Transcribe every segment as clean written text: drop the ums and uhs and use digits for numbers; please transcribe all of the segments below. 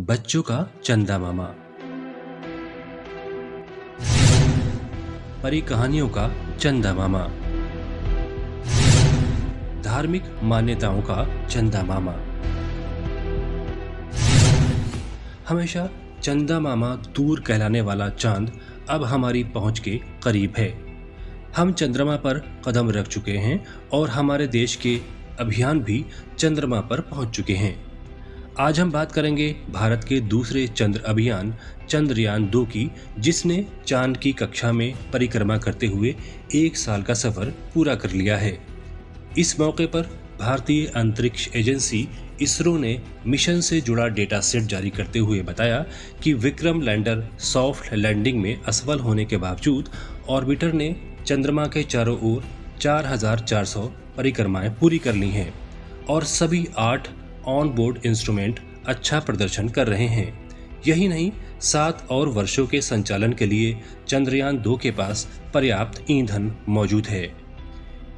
बच्चों का चंदा मामा, परी कहानियों का चंदा मामा, धार्मिक मान्यताओं का चंदा मामा। हमेशा चंदा मामा दूर कहलाने वाला चांद अब हमारी पहुंच के करीब है। हम चंद्रमा पर कदम रख चुके हैं और हमारे देश के अभियान भी चंद्रमा पर पहुंच चुके हैं। आज हम बात करेंगे भारत के दूसरे चंद्र अभियान चंद्रयान 2 की, जिसने चांद की कक्षा में परिक्रमा करते हुए 1 साल का सफर पूरा कर लिया है। इस मौके पर भारतीय अंतरिक्ष एजेंसी इसरो ने मिशन से जुड़ा डेटा सेट जारी करते हुए बताया कि विक्रम लैंडर सॉफ्ट लैंडिंग में असफल होने के बावजूद ऑर्बिटर ने चंद्रमा के चारों ओर 4400 परिक्रमाएं पूरी कर ली हैं और सभी 8 ऑन बोर्ड इंस्ट्रूमेंट अच्छा प्रदर्शन कर रहे हैं। यही नहीं, 7 और वर्षों के संचालन के लिए चंद्रयान 2 के पास पर्याप्त ईंधन मौजूद है।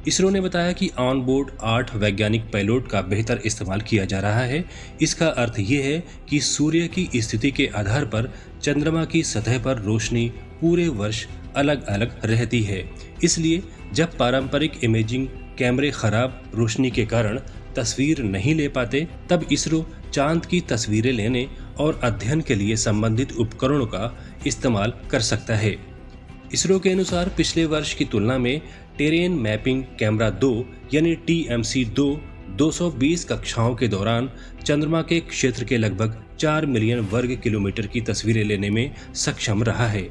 इसरो ने बताया कि ऑन बोर्ड 8 वैज्ञानिक पेलोड का बेहतर इस्तेमाल किया जा रहा है। इसका अर्थ ये है कि सूर्य की स्थिति के आधार पर चंद्रमा की सतह पर रोशनी पूरे वर्ष अलग अलग रहती है। इसलिए जब पारंपरिक इमेजिंग कैमरे खराब रोशनी के कारण तस्वीर नहीं ले पाते, तब इसरो चांद की तस्वीरें लेने और अध्ययन के लिए संबंधित उपकरणों का इस्तेमाल कर सकता है। इसरो के अनुसार पिछले वर्ष की तुलना में टेरेन मैपिंग कैमरा 2 यानी TMC-2 220 कक्षाओं के दौरान चंद्रमा के क्षेत्र के लगभग 4 मिलियन वर्ग किलोमीटर की तस्वीरें लेने में सक्षम रहा है।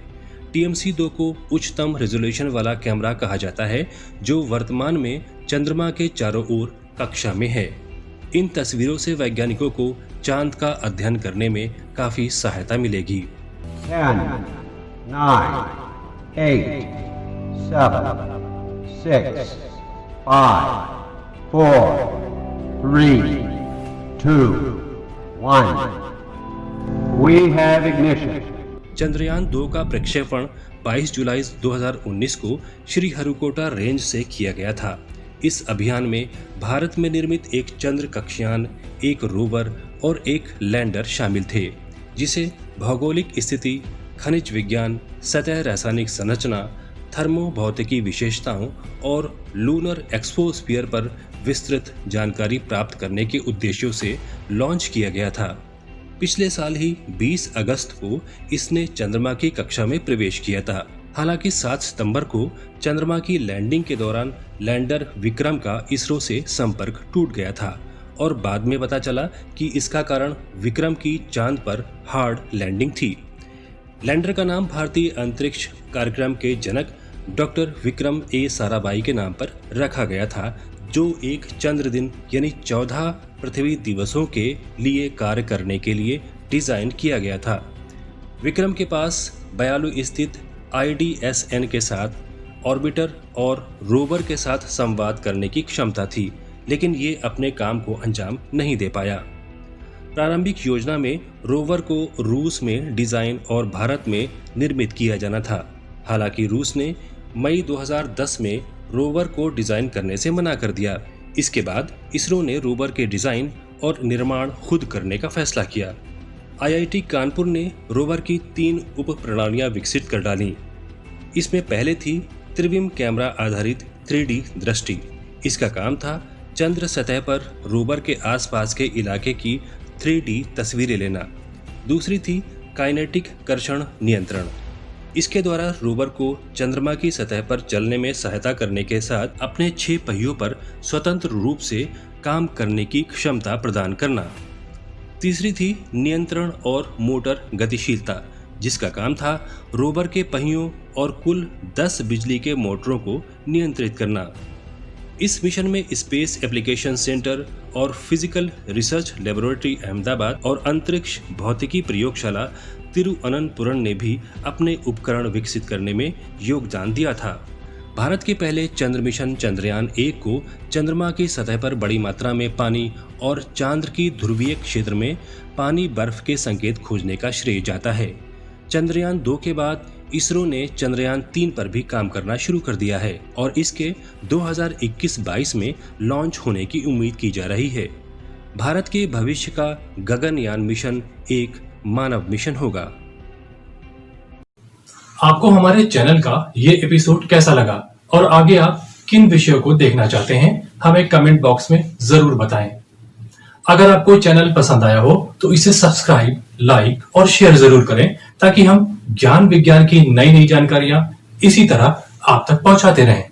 TMC-2 को उच्चतम रेजोल्यूशन वाला कैमरा कहा जाता है, जो वर्तमान में चंद्रमा के चारों ओर कक्षा में है। इन तस्वीरों से वैज्ञानिकों को चांद का अध्ययन करने में काफी सहायता मिलेगी। 10, 9, 8, 7, 6, 5, 4, 3, 2, 1. We have ignition. चंद्रयान 2 का प्रक्षेपण 22 जुलाई 2019 को श्रीहरिकोटा रेंज से किया गया था। इस अभियान में भारत में निर्मित एक चंद्र कक्षयान, एक रोवर और एक लैंडर शामिल थे, जिसे भौगोलिक स्थिति, खनिज विज्ञान, सतह रासायनिक संरचना, थर्मोभौतिकी विशेषताओं और लूनर एक्सोस्फीयर पर विस्तृत जानकारी प्राप्त करने के उद्देश्यों से लॉन्च किया गया था। पिछले साल ही 20 अगस्त को इसने चंद्रमा की कक्षा में प्रवेश किया था। हालांकि 7 सितंबर को चंद्रमा की लैंडिंग के दौरान लैंडर विक्रम का इसरो से संपर्क टूट गया था और बाद में पता चला कि इसका कारण विक्रम की चांद पर हार्ड लैंडिंग थी। लैंडर का नाम भारतीय अंतरिक्ष कार्यक्रम के जनक डॉक्टर विक्रम ए साराभाई के नाम पर रखा गया था, जो एक चंद्र दिन यानी 14 पृथ्वी दिवसों के लिए कार्य करने के लिए डिजाइन किया गया था। विक्रम के पास बयालू स्थित IDSN के साथ ऑर्बिटर और रोवर के साथ संवाद करने की क्षमता थी, लेकिन ये अपने काम को अंजाम नहीं दे पाया। प्रारंभिक योजना में रोवर को रूस में डिजाइन और भारत में निर्मित किया जाना था। हालांकि रूस ने मई 2010 में रोवर को डिजाइन करने से मना कर दिया। इसके बाद इसरो ने रोवर के डिजाइन और निर्माण खुद करने का फैसला किया। IIT कानपुर ने रोवर की 3 उप प्रणालियां विकसित कर डाली। इसमें पहले थी त्रिविम कैमरा आधारित 3D दृष्टि। इसका काम था चंद्र सतह पर रोवर के आसपास के इलाके की 3D तस्वीरें लेना। दूसरी थी काइनेटिक कर्षण नियंत्रण। इसके द्वारा रोवर को चंद्रमा की सतह पर चलने में सहायता करने के साथ अपने 6 पहियों पर स्वतंत्र रूप से काम करने की क्षमता प्रदान करना। तीसरी थी नियंत्रण और मोटर गतिशीलता, जिसका काम था रोवर के पहियों और कुल 10 बिजली के मोटरों को नियंत्रित करना। इस मिशन में स्पेस एप्लीकेशन सेंटर और फिजिकल रिसर्च लेबोरेटरी अहमदाबाद और अंतरिक्ष भौतिकी प्रयोगशाला तिरुअनंतपुरम ने भी अपने उपकरण विकसित करने में योगदान दिया था। भारत के पहले चंद्र मिशन चंद्रयान 1 को चंद्रमा की सतह पर बड़ी मात्रा में पानी और चांद की ध्रुवीय क्षेत्र में पानी बर्फ के संकेत खोजने का श्रेय जाता है। चंद्रयान 2 के बाद इसरो ने चंद्रयान 3 पर भी काम करना शुरू कर दिया है और इसके 2021-22 में लॉन्च होने की उम्मीद की जा रही है। भारत के भविष्य का गगनयान मिशन एक मानव मिशन होगा। आपको हमारे चैनल का ये एपिसोड कैसा लगा और आगे आप किन विषयों को देखना चाहते हैं, हमें कमेंट बॉक्स में जरूर बताएं। अगर आपको चैनल पसंद आया हो तो इसे सब्सक्राइब, लाइक और शेयर जरूर करें ताकि हम ज्ञान विज्ञान की नई नई जानकारियां इसी तरह आप तक पहुंचाते रहें।